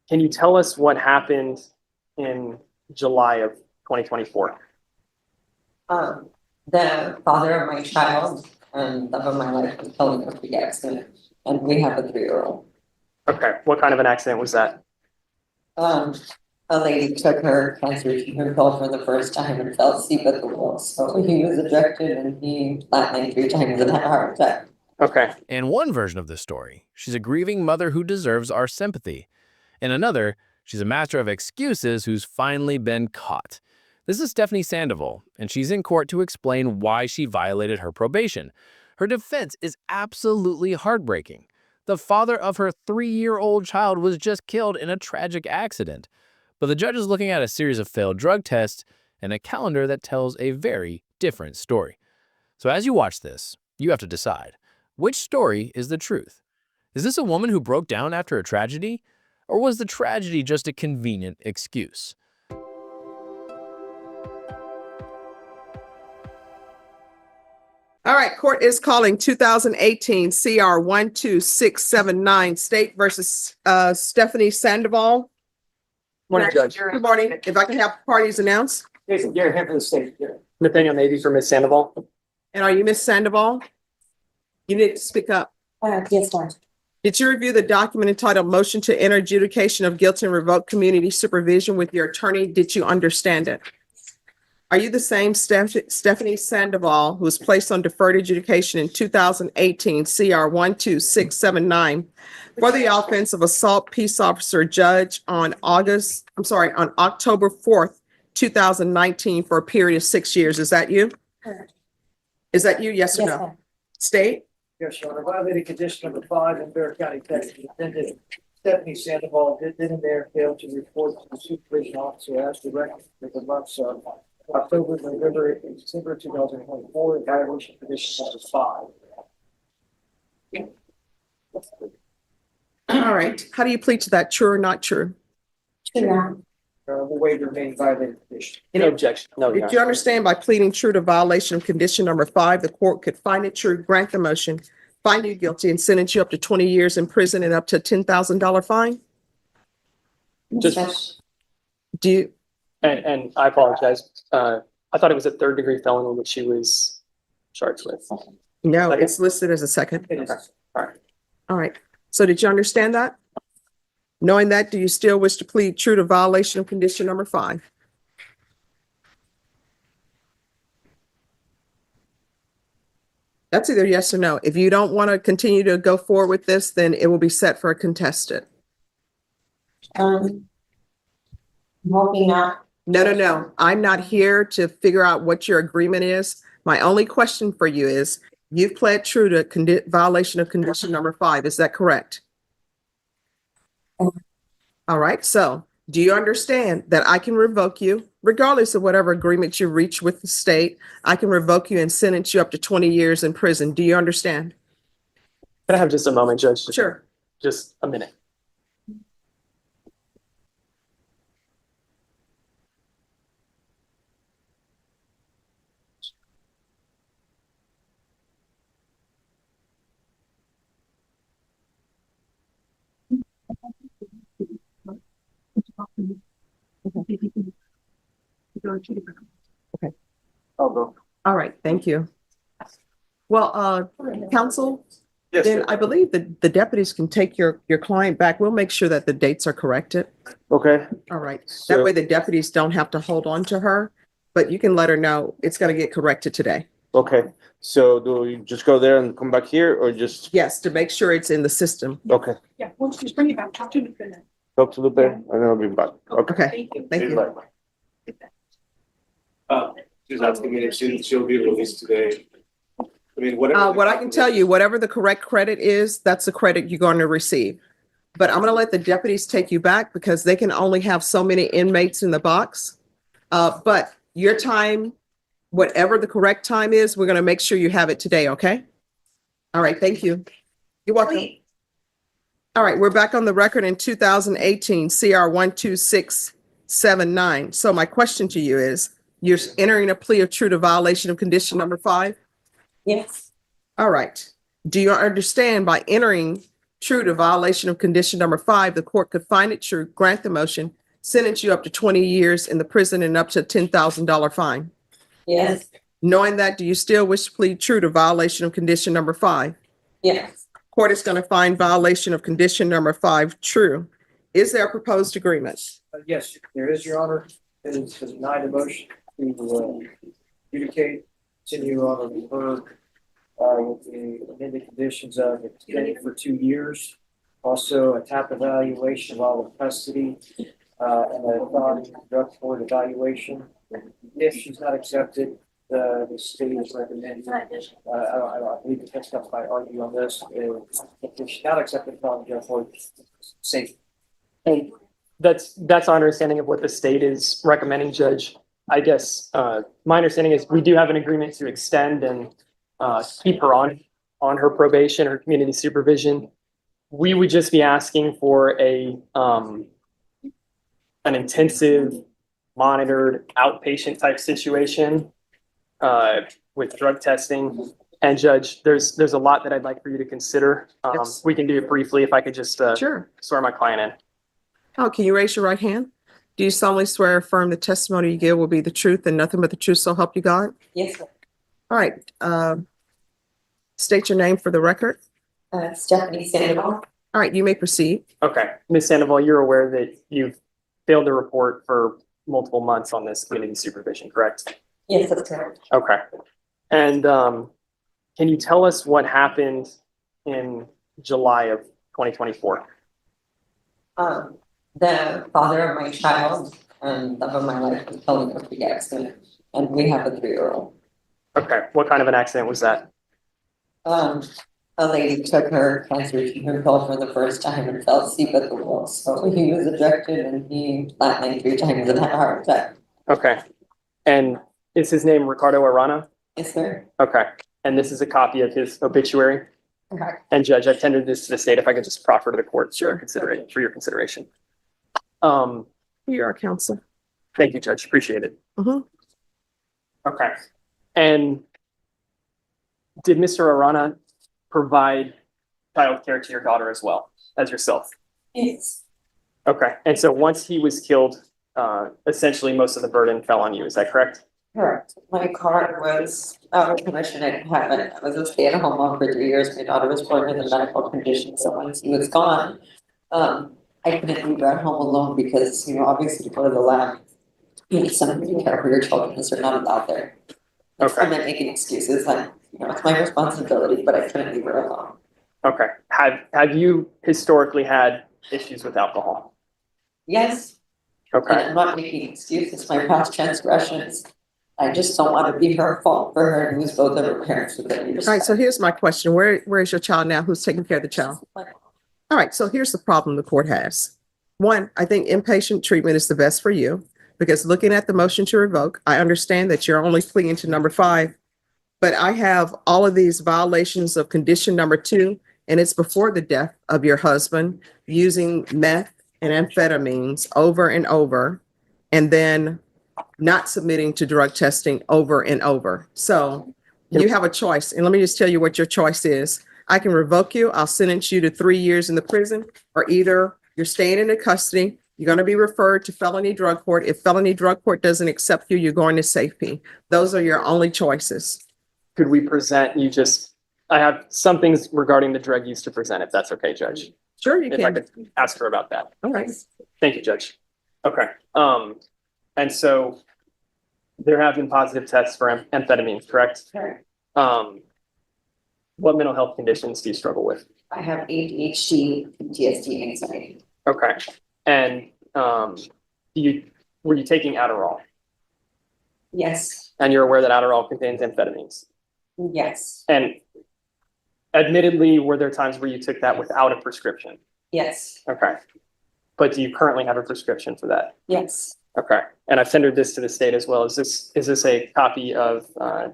Can you tell us what happened in July of 2024? The father of my child and love of my life was killed in a freak accident, and we have a 3-year-old. Okay, what kind of an accident was that? A lady took her cancer treatment pill for the first time and fell asleep at the wheel. So he was ejected and he flatlined 3 times and had a heart attack. Okay. In one version of this story, she's a grieving mother who deserves our sympathy. In another, she's a master of excuses who's finally been caught. This is Stephanie Sandoval, and she's in court to explain why she violated her probation. Her defense is absolutely heartbreaking. The father of her 3-year-old child was just killed in a tragic accident. But the judge is looking at a series of failed drug tests and a calendar that tells a very different story. So as you watch this, you have to decide, which story is the truth? Is this a woman who broke down after a tragedy? Or was the tragedy just a convenient excuse? All right, court is calling 2018 CR 12679 State versus Stephanie Sandoval. Morning, Judge. Good morning. If I can have parties announced. Jason, you're here for the state. Nathaniel Navy for Ms. Sandoval. And are you Miss Sandoval? You need to speak up. Yes, ma'am. Did you review the document entitled Motion to Enter Adjudication of Guilt and Revoke Community Supervision with your attorney? Did you understand it? Are you the same Stephanie Sandoval who was placed on deferred adjudication in 2018 CR 12679 for the offense of assault peace officer judge on October 4th, 2019 for a period of 6 years? Is that you? Correct. Is that you? Yes or Yes, no? ma'am. State? Yes, Your Honor. Violating condition number 5 in Bear County, Texas. Defendant Stephanie Sandoval did in there fail to report to the supervision officer as directed for the months of October, November, and December 2024 in violation of condition number 5. All right. How do you plead to that? True or not true? True. We'll waive the remaining violated condition. Any objection? No, Your Did you Honor. understand by pleading true to violation of condition number 5, the court could find it true, grant the motion, find you guilty, and sentence you up to 20 years in prison and up to a $10,000 fine? Just, Do you, and I apologize. I thought it was a 3rd-degree felony that she was charged with. no, Second. it's listed as a second. It is. All right. All right. So did you understand that? Knowing that, do you still wish to plead true to violation of condition number 5? That's either yes or no. If you don't want to continue to go forward with this, then it will be set for a contested. Hoping not. No. I'm not here to figure out what your agreement is. My only question for you is, you've pled true to violation of condition number 5. Is that correct? All right. So do you understand that I can revoke you regardless of whatever agreement you reach with the state? I can revoke you and sentence you up to 20 years in prison. Do you understand? Can I have just a moment, Judge? Sure. Just a minute. Okay. I'll go. All right. Thank you. Well, counsel, Yes, then sir. I believe that the deputies can take your client back. We'll make sure that the dates are corrected. Okay. All right. That So- way the deputies don't have to hold on to her, but you can let her know it's going to get corrected today. Okay, so do you just go there and come back here or just, Yes, to make sure it's in the system. okay, Yeah, once you just bring it back, talk to the defendant. talk to the bear and then I'll be back. Okay. Okay. Thank you. Thank you. She's asking me if she'll be released today. I mean, whatever. What I can tell you, whatever the correct credit is, that's the credit you're going to receive. But I'm going to let the deputies take you back because they can only have so many inmates in the box. But your time, whatever the correct time is, we're going to make sure you have it today, okay? All right, thank you. You're welcome. All right, we're back on the record in 2018 CR 12679. So my question to you is, you're entering a plea of true to violation of condition number 5? Yes. All right. Do you understand by entering true to violation of condition number 5, the court could find it true, grant the motion, sentence you up to 20 years in the prison and up to a $10,000 fine. Yes, Knowing that, do you still wish to plead true to violation of condition number 5? yes, Court is going to find violation of condition number 5 true. Is there a proposed agreement? Yes, there is, Your Honor. It is to deny the motion to adjudicate, continue on the refer with the amended conditions of extending for 2 years. Also, a TAP evaluation while in custody, and a drug court evaluation. If she's not accepted, the state is recommending, I believe the defense counsel might argue on this, if she's not accepted, drug court, safe. And that's our understanding of what the state is recommending, Judge. I guess, my understanding is we do have an agreement to extend and, keep her on her probation, her community supervision. We would just be asking for an intensive, monitored outpatient type situation, with drug testing. And Judge, there's a lot that I'd like for you to consider. Yes. We can do it briefly if I could just, Sure. swear my client in. Oh, can you raise your right hand? Do you solemnly swear or affirm the testimony you give will be the truth and nothing but the truth, so help you God? yes, sir. All right, state your name for the record. Stephanie Sandoval. All right, you may proceed. Okay, Ms. Sandoval, you're aware that you've failed to report for multiple months on this community supervision, correct? Yes, that's correct. Okay. And can you tell us what happened in July of 2024? The father of my child and love of my life was killed in a big accident, and we have a 3-year-old. Okay, what kind of an accident was that? A lady took her cancer treatment pill for the first time and fell asleep at the wheel. So he was ejected and he flatlined 3 times and had a heart attack. Okay. And is his name Ricardo Arana? Yes, sir. Okay. And this is a copy of his obituary? Correct. And Judge, I've tendered this to the state if I could just proffer to the court for your consideration. You are counsel. Thank you, Judge. Appreciate it. Mhm. Okay. And did Mr. Arana provide childcare to your daughter as well as yourself? Yes. Okay. And so once he was killed, essentially most of the burden fell on you. Is that correct? Correct. My car was out of commission. I didn't have it. I was a stay-at-home mom for 3 years. My daughter was born with a medical condition. So once he was gone, I couldn't leave her at home alone because, obviously to go to the lab, you need somebody to care for your children because they're not allowed there. Okay. I'm not making excuses. It's my responsibility, but I couldn't leave her alone. Okay. Have you historically had issues with alcohol? Yes, and Okay. I'm not making excuses. My past transgressions. I just don't want to be her fault for her to lose both of her parents within years. All right, so here's my question. Where is your child now? Who's taking care of the child? All right, so here's the problem the court has. One, I think inpatient treatment is the best for you because looking at the motion to revoke, I understand that you're only pleading to number 5, but I have all of these violations of condition number 2, and it's before the death of your husband using meth and amphetamines over and over, and then not submitting to drug testing over and over. So you have a choice. And let me just tell you what your choice is. I can revoke you. I'll sentence you to 3 years in the prison, or either you're staying in the custody, you're going to be referred to felony drug court. If felony drug court doesn't accept you, you're going to safety. Those are your only choices. Could we present you I have some things regarding the drug use to present, if that's okay, Judge. Sure, you If I can. could ask her about that. All right. Thank you, Judge. Okay. And so there have been positive tests for amphetamines, correct? Correct. What mental health conditions do you struggle with? I have ADHD, PTSD, anxiety. Okay. And were you taking Adderall? Yes, And you're aware that Adderall contains amphetamines? yes, And admittedly, were there times where you took that without a prescription? yes, Okay. But do you currently have a prescription for that? yes. Okay. And I've tendered this to the state as well. Is this a copy of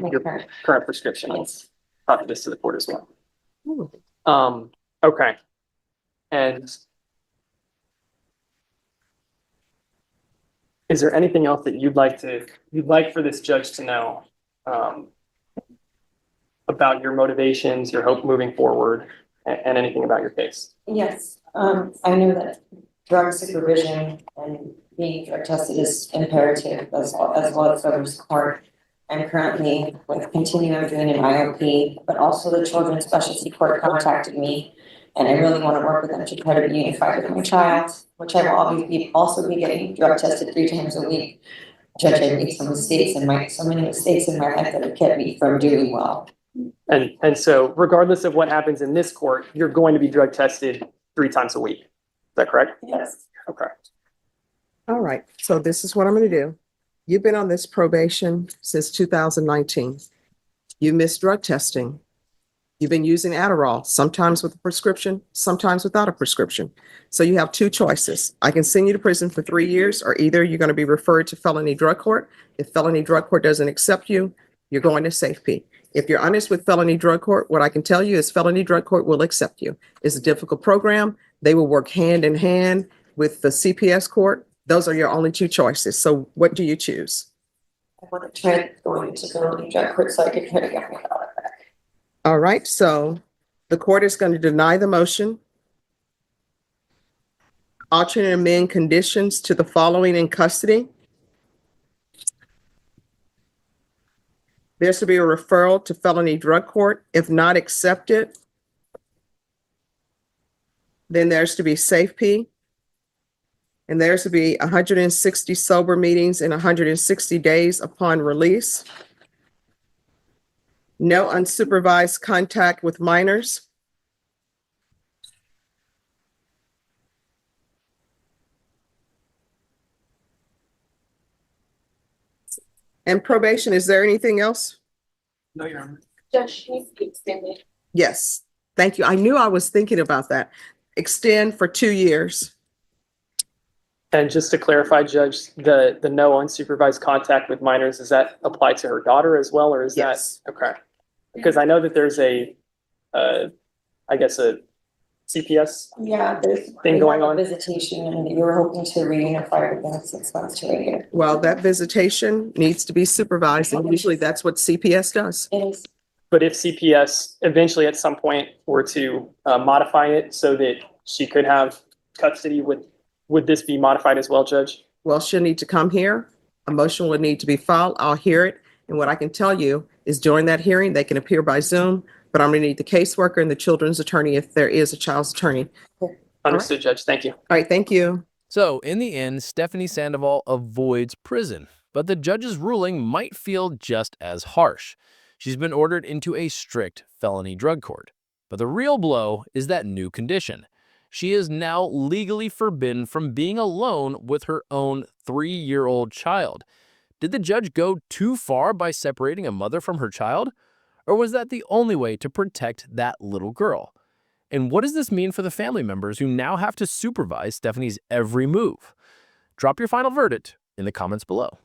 your Correct. current prescription? I'll Yes. copy this to the court as well. Ooh. Okay. And is there anything else that you'd like for this judge to know, about your motivations, your hope moving forward? I and anything about your case. Yes, I know that drug supervision and being drug tested is imperative as well as federal support. I'm currently with Continuum doing an IOP, but also the Children's Specialty Court contacted me. And I really want to work with them to try to be unified with my child, which I will also be getting drug tested 3 times a week. Judge, I made so many mistakes in my life that have kept me from doing well. And so regardless of what happens in this court, you're going to be drug tested 3 times a week. Is that correct? Yes. Okay. All right, so this is what I'm gonna do. You've been on this probation since 2019. You missed drug testing. You've been using Adderall, sometimes with a prescription, sometimes without a prescription. So you have 2 choices. I can send you to prison for 3 years, or either you're gonna be referred to felony drug court. If felony drug court doesn't accept you, you're going to safety. If you're honest with felony drug court, what I can tell you is felony drug court will accept you. It's a difficult program. They will work hand in hand with the CPS court. Those are your only 2 choices. So what do you choose? I want to try going to felony drug court so I can try to get my daughter back. All right, so the court is going to deny the motion. Alternate amend conditions to the following in custody. There's to be a referral to felony drug court. If not accepted, then there's to be safety. And there's to be 160 sober meetings in 160 days upon release. No unsupervised contact with minors. And probation, is there anything else? No, Your Honor. Judge, she needs to be extended. Yes, thank you. I knew I was thinking about that. Extend for 2 years. And just to clarify, Judge, the no unsupervised contact with minors, does that apply to her daughter as well, or is that? Yes. Okay. Because I know that there's I guess a CPS Yeah, there's thing going on. visitation, and you were hoping to reunify within 6 months to a year. Well, that visitation needs to be supervised, and usually that's what CPS does. It is. But if CPS eventually at some point were to modify it so that she could have custody, would this be modified as well, Judge? Well, she'll need to come here. A motion will need to be filed. I'll hear it. And what I can tell you is during that hearing, they can appear by Zoom, but I'm going to need the caseworker and the children's attorney if there is a child's attorney. Understood, Judge. Thank you. All right, thank you. So, in the end, Stephanie Sandoval avoids prison, but the judge's ruling might feel just as harsh. She's been ordered into a strict felony drug court. But the real blow is that new condition. She is now legally forbidden from being alone with her own 3-year-old child. Did the judge go too far by separating a mother from her child? Or was that the only way to protect that little girl? And what does this mean for the family members who now have to supervise Stephanie's every move? Drop your final verdict in the comments below.